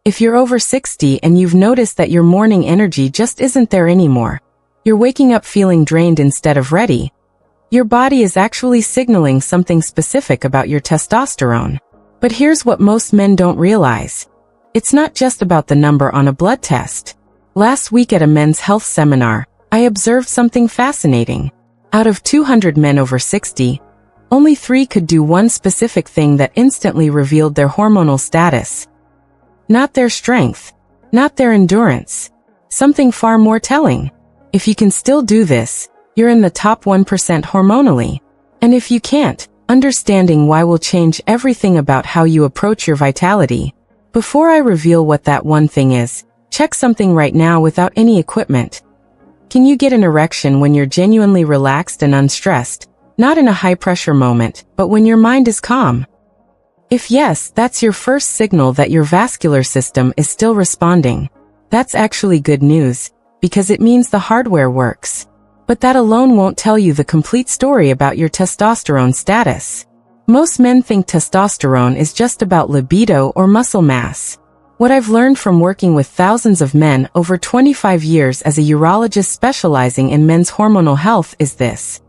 If you're over 60 and you've noticed that your morning energy just isn't there anymore, you're waking up feeling drained instead of ready, your body is actually signaling something specific about your testosterone. But here's what most men don't realize. It's not just about the number on a blood test. Last week at a men's health seminar, I observed something fascinating. Out of 200 men over 60, only 3 could do one specific thing that instantly revealed their hormonal status. Not their strength, not their endurance. Something far more telling. If you can still do this, you're in the top 1% hormonally. And if you can't, understanding why will change everything about how you approach your vitality. Before I reveal what that one thing is, check something right now without any equipment. Can you get an erection when you're genuinely relaxed and unstressed? Not in a high-pressure moment, but when your mind is calm? If yes, that's your first signal that your vascular system is still responding. That's actually good news, because it means the hardware works. But that alone won't tell you the complete story about your testosterone status. Most men think testosterone is just about libido or muscle mass. What I've learned from working with thousands of men over 25 years as a urologist specializing in men's hormonal health is this.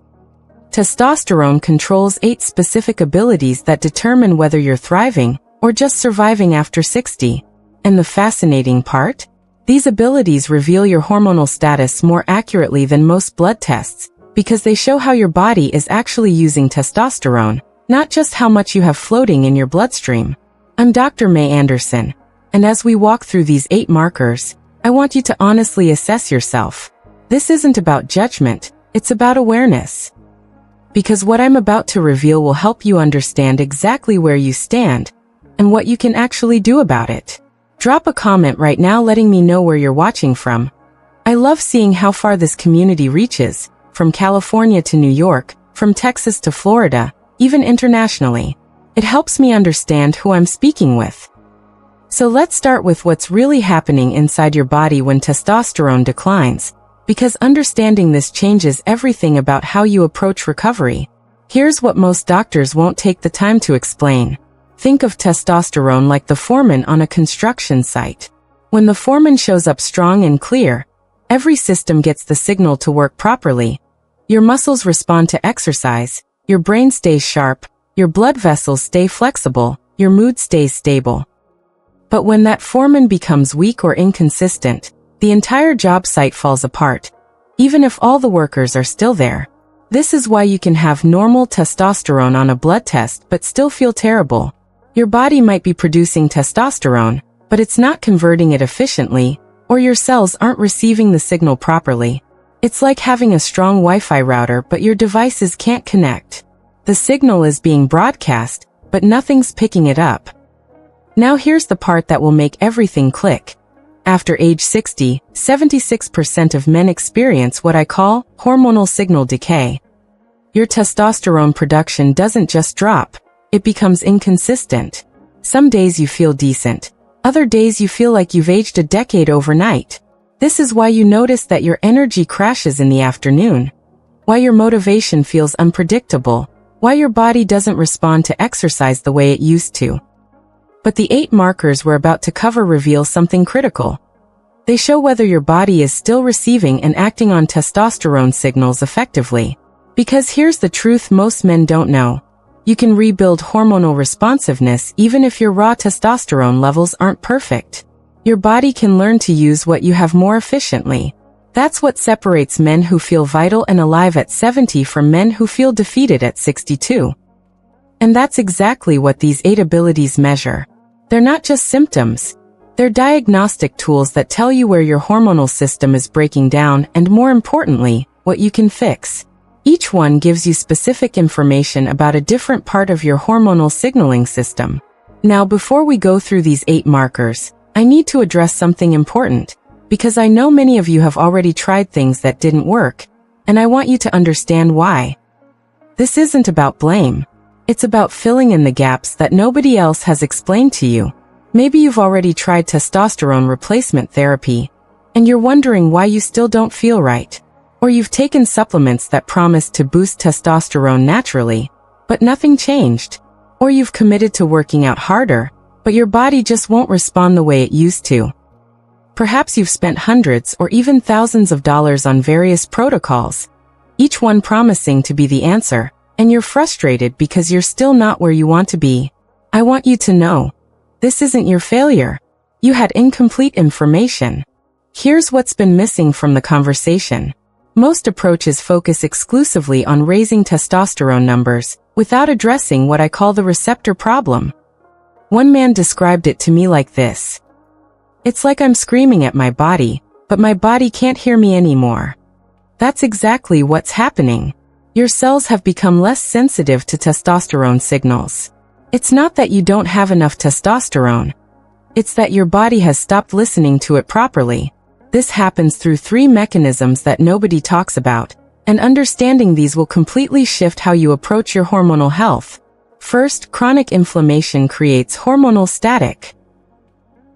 Testosterone controls 8 specific abilities that determine whether you're thriving or just surviving after 60. And the fascinating part? These abilities reveal your hormonal status more accurately than most blood tests, because they show how your body is actually using testosterone, not just how much you have floating in your bloodstream. I'm Dr. May Anderson, and as we walk through these 8 markers, I want you to honestly assess yourself. This isn't about judgment, it's about awareness. Because what I'm about to reveal will help you understand exactly where you stand and what you can actually do about it. Drop a comment right now letting me know where you're watching from. I love seeing how far this community reaches, from California to New York, from Texas to Florida, even internationally. It helps me understand who I'm speaking with. So let's start with what's really happening inside your body when testosterone declines, because understanding this changes everything about how you approach recovery. Here's what most doctors won't take the time to explain. Think of testosterone like the foreman on a construction site. When the foreman shows up strong and clear, every system gets the signal to work properly. Your muscles respond to exercise, your brain stays sharp, your blood vessels stay flexible, your mood stays stable. But when that foreman becomes weak or inconsistent, the entire job site falls apart, even if all the workers are still there. This is why you can have normal testosterone on a blood test but still feel terrible. Your body might be producing testosterone, but it's not converting it efficiently, or your cells aren't receiving the signal properly. It's like having a strong Wi-Fi router but your devices can't connect. The signal is being broadcast, but nothing's picking it up. Now here's the part that will make everything click. After age 60, 76% of men experience what I call hormonal signal decay. Your testosterone production doesn't just drop, it becomes inconsistent. Some days you feel decent, other days you feel like you've aged a decade overnight. This is why you notice that your energy crashes in the afternoon, why your motivation feels unpredictable, why your body doesn't respond to exercise the way it used to. But the 8 markers we're about to cover reveal something critical. They show whether your body is still receiving and acting on testosterone signals effectively. Because here's the truth most men don't know. You can rebuild hormonal responsiveness even if your raw testosterone levels aren't perfect. Your body can learn to use what you have more efficiently. That's what separates men who feel vital and alive at 70 from men who feel defeated at 62. And that's exactly what these 8 abilities measure. They're not just symptoms. They're diagnostic tools that tell you where your hormonal system is breaking down and, more importantly, what you can fix. Each one gives you specific information about a different part of your hormonal signaling system. Now, before we go through these 8 markers, I need to address something important, because I know many of you have already tried things that didn't work, and I want you to understand why. This isn't about blame. It's about filling in the gaps that nobody else has explained to you. Maybe you've already tried testosterone replacement therapy, and you're wondering why you still don't feel right. Or you've taken supplements that promise to boost testosterone naturally, but nothing changed. Or you've committed to working out harder, but your body just won't respond the way it used to. Perhaps you've spent hundreds or even thousands of dollars on various protocols, each one promising to be the answer, and you're frustrated because you're still not where you want to be. I want you to know, this isn't your failure. You had incomplete information. Here's what's been missing from the conversation. Most approaches focus exclusively on raising testosterone numbers, without addressing what I call the receptor problem. One man described it to me like this. It's like I'm screaming at my body, but my body can't hear me anymore. That's exactly what's happening. Your cells have become less sensitive to testosterone signals. It's not that you don't have enough testosterone. It's that your body has stopped listening to it properly. This happens through 3 mechanisms that nobody talks about, and understanding these will completely shift how you approach your hormonal health. First, chronic inflammation creates hormonal static.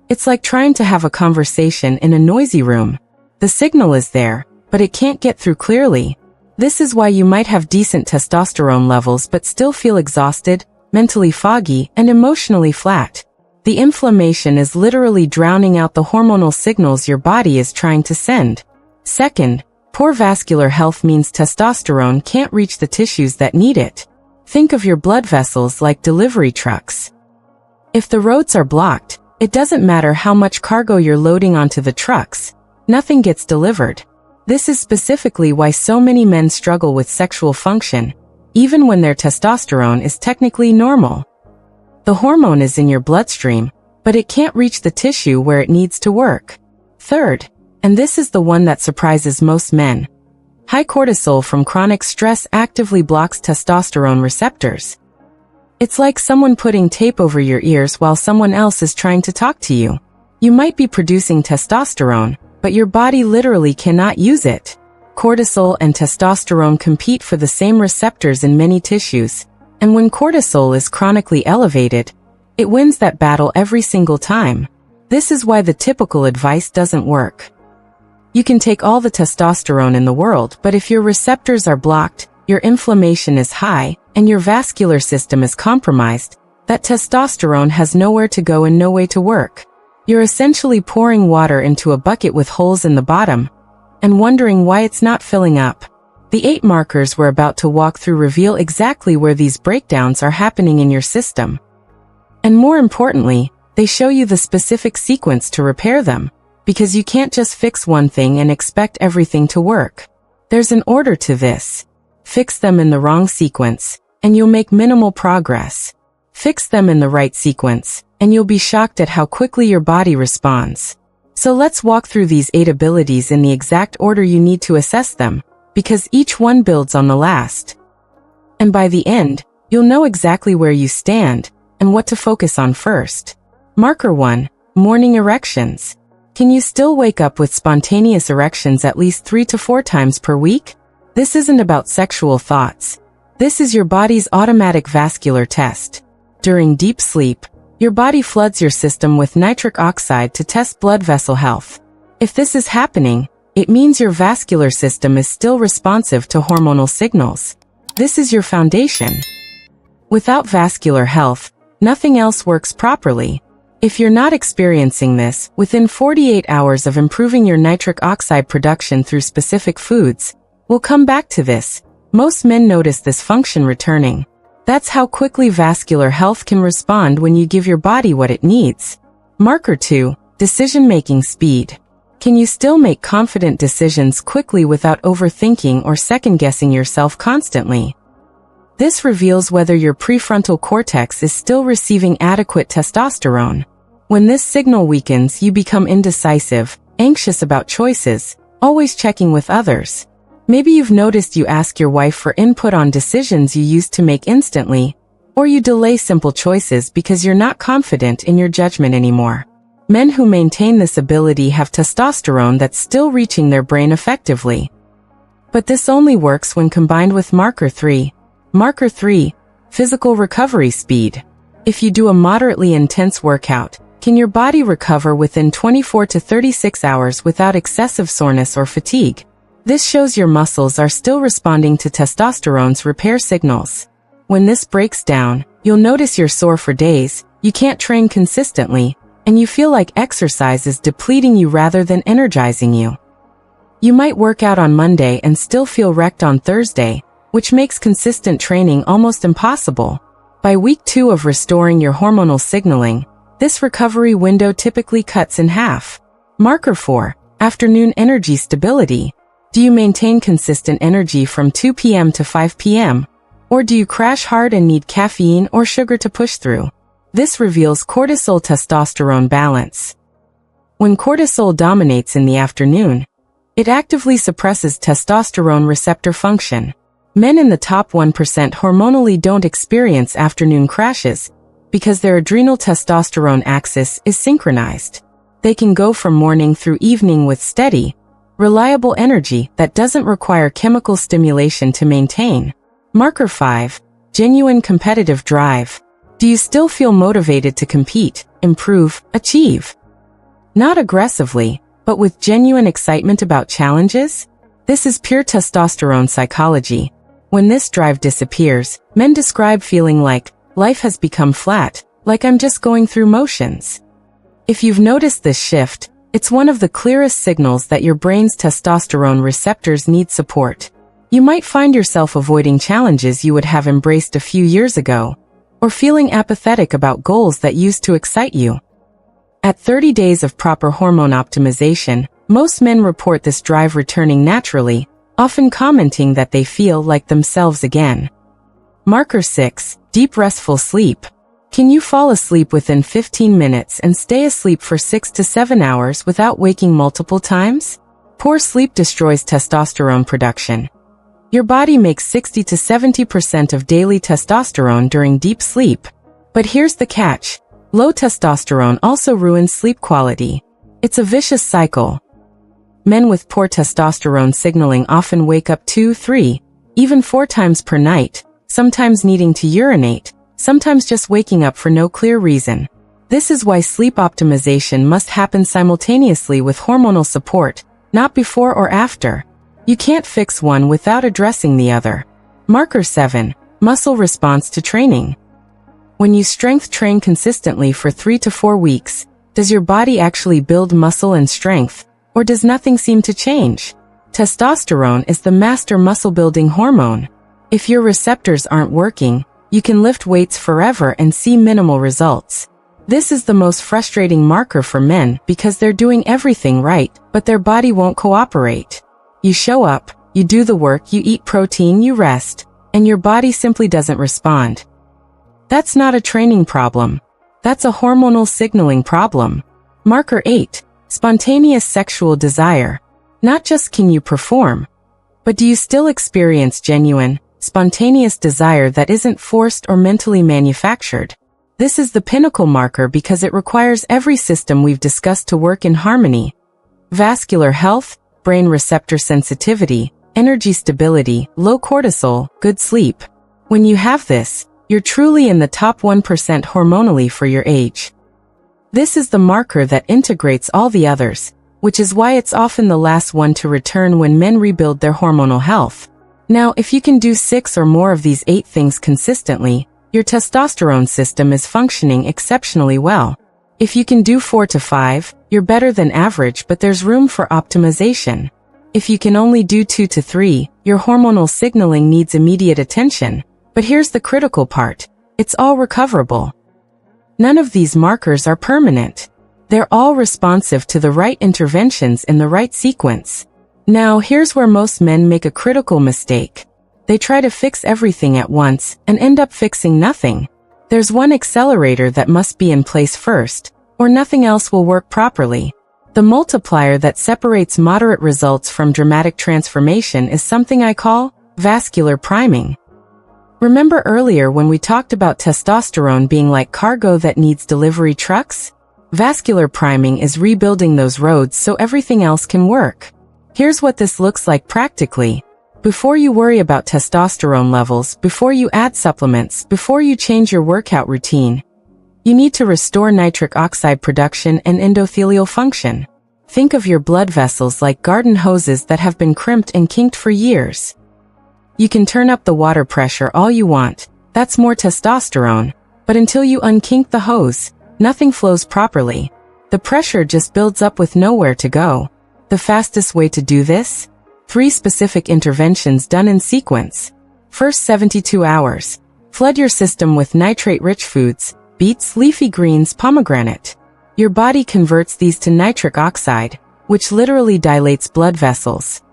It's like trying to have a conversation in a noisy room. The signal is there, but it can't get through clearly. This is why you might have decent testosterone levels but still feel exhausted, mentally foggy, and emotionally flat. The inflammation is literally drowning out the hormonal signals your body is trying to send. Second, poor vascular health means testosterone can't reach the tissues that need it. Think of your blood vessels like delivery trucks. If the roads are blocked, it doesn't matter how much cargo you're loading onto the trucks, nothing gets delivered. This is specifically why so many men struggle with sexual function, even when their testosterone is technically normal. The hormone is in your bloodstream, but it can't reach the tissue where it needs to work. Third, and this is the one that surprises most men, high cortisol from chronic stress actively blocks testosterone receptors. It's like someone putting tape over your ears while someone else is trying to talk to you. You might be producing testosterone, but your body literally cannot use it. Cortisol and testosterone compete for the same receptors in many tissues, and when cortisol is chronically elevated, it wins that battle every single time. This is why the typical advice doesn't work. You can take all the testosterone in the world, but if your receptors are blocked, your inflammation is high, and your vascular system is compromised, that testosterone has nowhere to go and no way to work. You're essentially pouring water into a bucket with holes in the bottom, and wondering why it's not filling up. The 8 markers we're about to walk through reveal exactly where these breakdowns are happening in your system. And more importantly, they show you the specific sequence to repair them, because you can't just fix one thing and expect everything to work. There's an order to this. Fix them in the wrong sequence, and you'll make minimal progress. Fix them in the right sequence, and you'll be shocked at how quickly your body responds. So let's walk through these 8 abilities in the exact order you need to assess them, because each one builds on the last. And by the end, you'll know exactly where you stand, and what to focus on first. Marker 1, morning erections. Can you still wake up with spontaneous erections at least 3 to 4 times per week? This isn't about sexual thoughts. This is your body's automatic vascular test. During deep sleep, your body floods your system with nitric oxide to test blood vessel health. If this is happening, it means your vascular system is still responsive to hormonal signals. This is your foundation. Without vascular health, nothing else works properly. If you're not experiencing this, within 48 hours of improving your nitric oxide production through specific foods, we'll come back to this. Most men notice this function returning. That's how quickly vascular health can respond when you give your body what it needs. Marker 2, decision-making speed. Can you still make confident decisions quickly without overthinking or second-guessing yourself constantly? This reveals whether your prefrontal cortex is still receiving adequate testosterone. When this signal weakens, you become indecisive, anxious about choices, always checking with others. Maybe you've noticed you ask your wife for input on decisions you used to make instantly, or you delay simple choices because you're not confident in your judgment anymore. Men who maintain this ability have testosterone that's still reaching their brain effectively. But this only works when combined with Marker 3. Marker 3, physical recovery speed. If you do a moderately intense workout, can your body recover within 24 to 36 hours without excessive soreness or fatigue? This shows your muscles are still responding to testosterone's repair signals. When this breaks down, you'll notice you're sore for days, you can't train consistently, and you feel like exercise is depleting you rather than energizing you. You might work out on Monday and still feel wrecked on Thursday, which makes consistent training almost impossible. By week 2 of restoring your hormonal signaling, this recovery window typically cuts in half. Marker 4. Afternoon energy stability. Do you maintain consistent energy from 2 p.m. to 5 p.m.? Or do you crash hard and need caffeine or sugar to push through? This reveals cortisol-testosterone balance. When cortisol dominates in the afternoon, it actively suppresses testosterone receptor function. Men in the top 1% hormonally don't experience afternoon crashes because their adrenal testosterone axis is synchronized. They can go from morning through evening with steady, reliable energy that doesn't require chemical stimulation to maintain. Marker 5. Genuine competitive drive. Do you still feel motivated to compete, improve, achieve? Not aggressively, but with genuine excitement about challenges? This is pure testosterone psychology. When this drive disappears, men describe feeling like life has become flat, like I'm just going through motions. If you've noticed this shift, it's one of the clearest signals that your brain's testosterone receptors need support. You might find yourself avoiding challenges you would have embraced a few years ago, or feeling apathetic about goals that used to excite you. At 30 days of proper hormone optimization, most men report this drive returning naturally, often commenting that they feel like themselves again. Marker 6. Deep restful sleep. Can you fall asleep within 15 minutes and stay asleep for 6 to 7 hours without waking multiple times? Poor sleep destroys testosterone production. Your body makes 60 to 70% of daily testosterone during deep sleep. But here's the catch. Low testosterone also ruins sleep quality. It's a vicious cycle. Men with poor testosterone signaling often wake up 2, 3, even 4 times per night, sometimes needing to urinate, sometimes just waking up for no clear reason. This is why sleep optimization must happen simultaneously with hormonal support, not before or after. You can't fix one without addressing the other. Marker 7. Muscle response to training. When you strength train consistently for 3 to 4 weeks, does your body actually build muscle and strength, or does nothing seem to change? Testosterone is the master muscle-building hormone. If your receptors aren't working, you can lift weights forever and see minimal results. This is the most frustrating marker for men because they're doing everything right, but their body won't cooperate. You show up, you do the work, you eat protein, you rest, and your body simply doesn't respond. That's not a training problem. That's a hormonal signaling problem. Marker 8. Spontaneous sexual desire. Not just can you perform, but do you still experience genuine, spontaneous desire that isn't forced or mentally manufactured? This is the pinnacle marker because it requires every system we've discussed to work in harmony. Vascular health, brain receptor sensitivity, energy stability, low cortisol, good sleep. When you have this, you're truly in the top 1% hormonally for your age. This is the marker that integrates all the others, which is why it's often the last one to return when men rebuild their hormonal health. Now, if you can do 6 or more of these 8 things consistently, your testosterone system is functioning exceptionally well. If you can do 4 to 5, you're better than average, but there's room for optimization. If you can only do 2 to 3, your hormonal signaling needs immediate attention. But here's the critical part. It's all recoverable. None of these markers are permanent. They're all responsive to the right interventions in the right sequence. Now, here's where most men make a critical mistake. They try to fix everything at once and end up fixing nothing. There's one accelerator that must be in place first, or nothing else will work properly. The multiplier that separates moderate results from dramatic transformation is something I call vascular priming. Remember earlier when we talked about testosterone being like cargo that needs delivery trucks? Vascular priming is rebuilding those roads so everything else can work. Here's what this looks like practically. Before you worry about testosterone levels, before you add supplements, before you change your workout routine, you need to restore nitric oxide production and endothelial function. Think of your blood vessels like garden hoses that have been crimped and kinked for years. You can turn up the water pressure all you want, that's more testosterone, But until you unkink the hose, nothing flows properly. The pressure just builds up with nowhere to go. The fastest way to do this? 3 specific interventions done in sequence. First 72 hours. Flood your system with nitrate-rich foods, beets, leafy greens, pomegranate. Your body converts these to nitric oxide, which literally dilates blood vessels.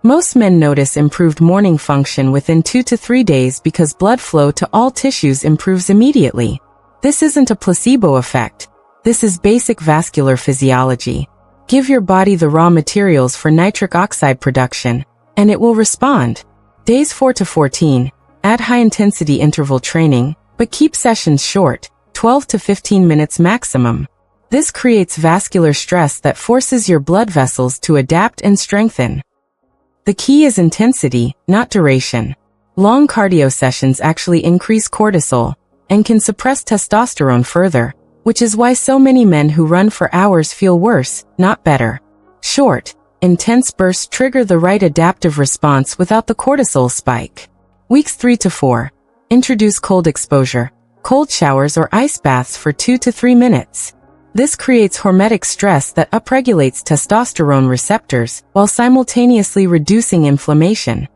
Most men notice improved morning function within 2 to 3 days because blood flow to all tissues improves immediately. This isn't a placebo effect. This is basic vascular physiology. Give your body the raw materials for nitric oxide production, and it will respond. Days 4 to 14. Add high-intensity interval training, but keep sessions short, 12 to 15 minutes maximum. This creates vascular stress that forces your blood vessels to adapt and strengthen. The key is intensity, not duration. Long cardio sessions actually increase cortisol and can suppress testosterone further, which is why so many men who run for hours feel worse, not better. Short, intense bursts trigger the right adaptive response without the cortisol spike. Weeks 3 to 4. Introduce cold exposure, cold showers or ice baths for 2 to 3 minutes. This creates hormetic stress that upregulates testosterone receptors while simultaneously reducing inflammation.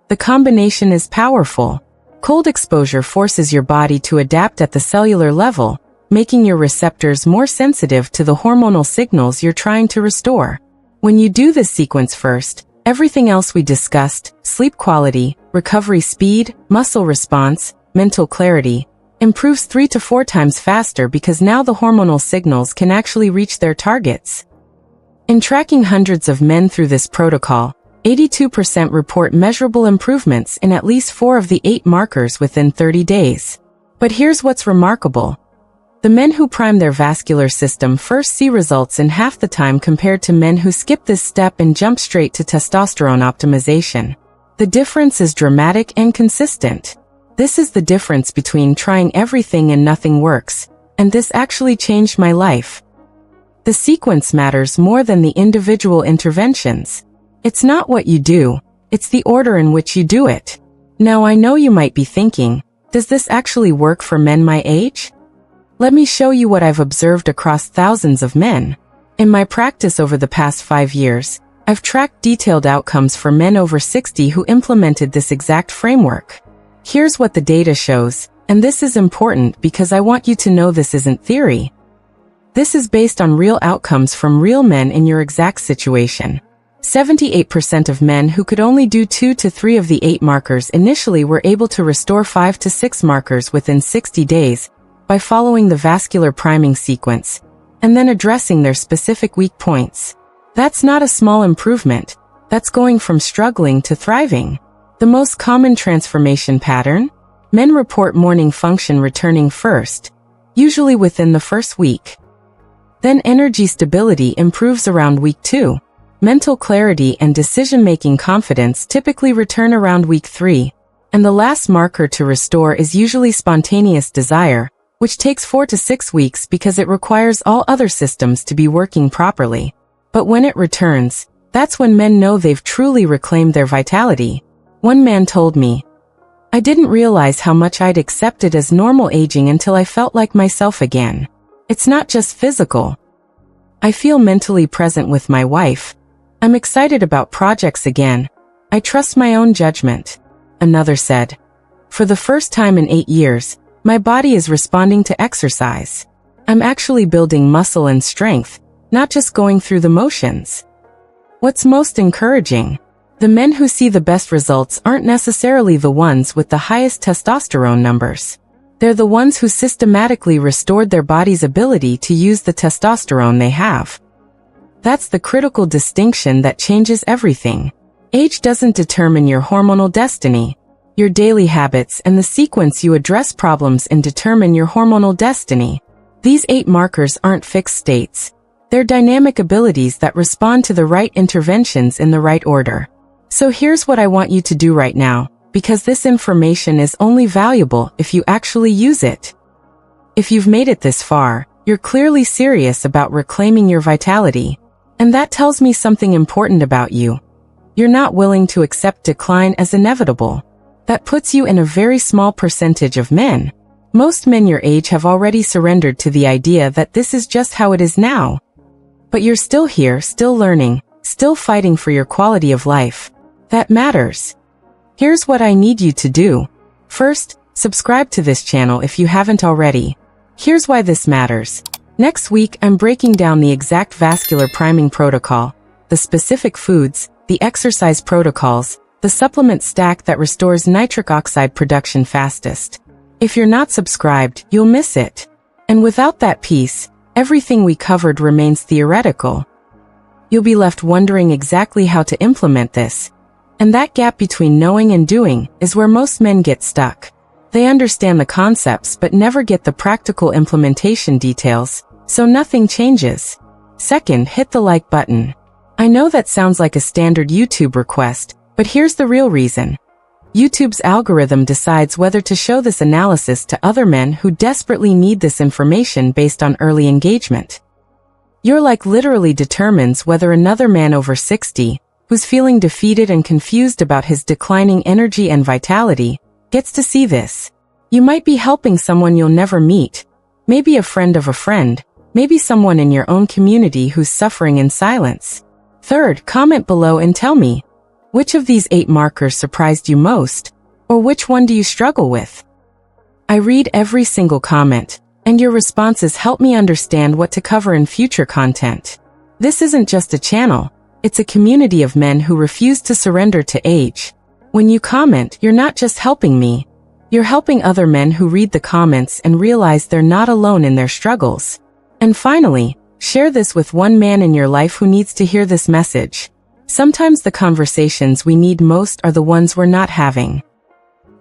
The combination is powerful. Cold exposure forces your body to adapt at the cellular level, making your receptors more sensitive to the hormonal signals you're trying to restore. When you do this sequence first, everything else we discussed, sleep quality, recovery speed, muscle response, mental clarity, improves 3 to 4 times faster because now the hormonal signals can actually reach their targets. In tracking hundreds of men through this protocol, 82% report measurable improvements in at least 4 of the 8 markers within 30 days. But here's what's remarkable. The men who prime their vascular system first see results in half the time compared to men who skip this step and jump straight to testosterone optimization. The difference is dramatic and consistent. This is the difference between trying everything and nothing works, and this actually changed my life. The sequence matters more than the individual interventions. It's not what you do, it's the order in which you do it. Now I know you might be thinking, does this actually work for men my age? Let me show you what I've observed across thousands of men. In my practice over the past 5 years, I've tracked detailed outcomes for men over 60 who implemented this exact framework. Here's what the data shows, and this is important because I want you to know this isn't theory. This is based on real outcomes from real men in your exact situation. 78% of men who could only do 2 to 3 of the 8 markers initially were able to restore 5 to 6 markers within 60 days by following the vascular priming sequence, and then addressing their specific weak points. That's not a small improvement, that's going from struggling to thriving. The most common transformation pattern? Men report morning function returning first, usually within the first week. Then energy stability improves around week 2. Mental clarity and decision-making confidence typically return around week 3. And the last marker to restore is usually spontaneous desire, which takes 4 to 6 weeks because it requires all other systems to be working properly. But when it returns, that's when men know they've truly reclaimed their vitality. One man told me, "I didn't realize how much I'd accepted as normal aging until I felt like myself again. It's not just physical. I feel mentally present with my wife. I'm excited about projects again. I trust my own judgment." Another said, "For the first time in 8 years, my body is responding to exercise. I'm actually building muscle and strength, not just going through the motions." What's most encouraging? The men who see the best results aren't necessarily the ones with the highest testosterone numbers. They're the ones who systematically restored their body's ability to use the testosterone they have. That's the critical distinction that changes everything. Age doesn't determine your hormonal destiny. Your daily habits and the sequence you address problems in determine your hormonal destiny. These 8 markers aren't fixed states. They're dynamic abilities that respond to the right interventions in the right order. So here's what I want you to do right now, because this information is only valuable if you actually use it. If you've made it this far, you're clearly serious about reclaiming your vitality. And that tells me something important about you. You're not willing to accept decline as inevitable. That puts you in a very small percentage of men. Most men your age have already surrendered to the idea that this is just how it is now. But you're still here, still learning, still fighting for your quality of life. That matters. Here's what I need you to do. First, subscribe to this channel if you haven't already. Here's why this matters. Next week, I'm breaking down the exact vascular priming protocol, the specific foods, the exercise protocols, the supplement stack that restores nitric oxide production fastest. If you're not subscribed, you'll miss it. And without that piece, everything we covered remains theoretical. You'll be left wondering exactly how to implement this. And that gap between knowing and doing is where most men get stuck. They understand the concepts but never get the practical implementation details, so nothing changes. Second, hit the like button. I know that sounds like a standard YouTube request, but here's the real reason. YouTube's algorithm decides whether to show this analysis to other men who desperately need this information based on early engagement. Your like literally determines whether another man over 60, who's feeling defeated and confused about his declining energy and vitality, gets to see this. You might be helping someone you'll never meet, maybe a friend of a friend, maybe someone in your own community who's suffering in silence. Third, comment below and tell me, which of these 8 markers surprised you most, or which one do you struggle with? I read every single comment, and your responses help me understand what to cover in future content. This isn't just a channel, it's a community of men who refuse to surrender to age. When you comment, you're not just helping me, you're helping other men who read the comments and realize they're not alone in their struggles. And finally, share this with one man in your life who needs to hear this message. Sometimes the conversations we need most are the ones we're not having.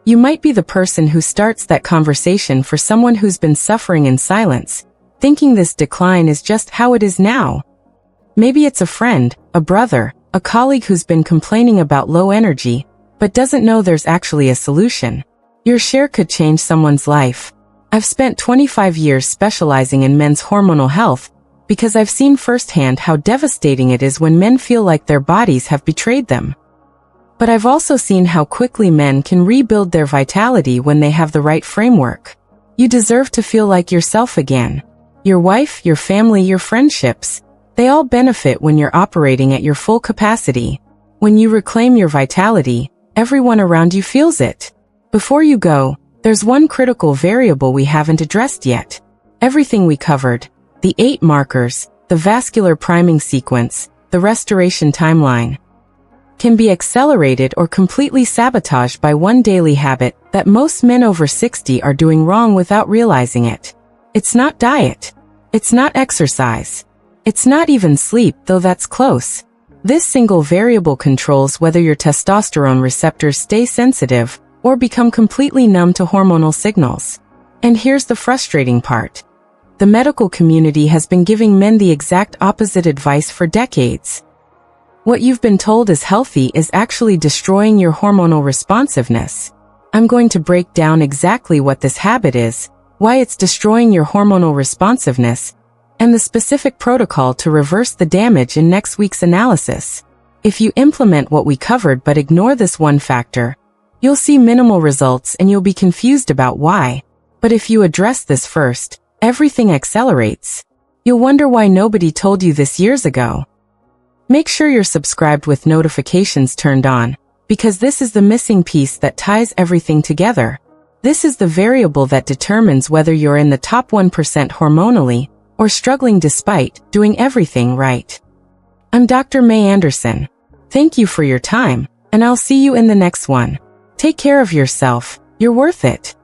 You might be the person who starts that conversation for someone who's been suffering in silence, thinking this decline is just how it is now. Maybe it's a friend, a brother, a colleague who's been complaining about low energy, but doesn't know there's actually a solution. Your share could change someone's life. I've spent 25 years specializing in men's hormonal health, because I've seen firsthand how devastating it is when men feel like their bodies have betrayed them. But I've also seen how quickly men can rebuild their vitality when they have the right framework. You deserve to feel like yourself again. Your wife, your family, your friendships, they all benefit when you're operating at your full capacity. When you reclaim your vitality, everyone around you feels it. Before you go, there's one critical variable we haven't addressed yet. Everything we covered, the 8 markers, the vascular priming sequence, the restoration timeline, can be accelerated or completely sabotaged by one daily habit that most men over 60 are doing wrong without realizing it. It's not diet. It's not exercise. It's not even sleep, though that's close. This single variable controls whether your testosterone receptors stay sensitive or become completely numb to hormonal signals. And here's the frustrating part. The medical community has been giving men the exact opposite advice for decades. What you've been told is healthy is actually destroying your hormonal responsiveness. I'm going to break down exactly what this habit is, why it's destroying your hormonal responsiveness, and the specific protocol to reverse the damage in next week's analysis. If you implement what we covered but ignore this one factor, you'll see minimal results and you'll be confused about why. But if you address this first, everything accelerates. You'll wonder why nobody told you this years ago. Make sure you're subscribed with notifications turned on, because this is the missing piece that ties everything together. This is the variable that determines whether you're in the top 1% hormonally, or struggling despite doing everything right. I'm Dr. May Anderson. Thank you for your time, and I'll see you in the next one. Take care of yourself, you're worth it.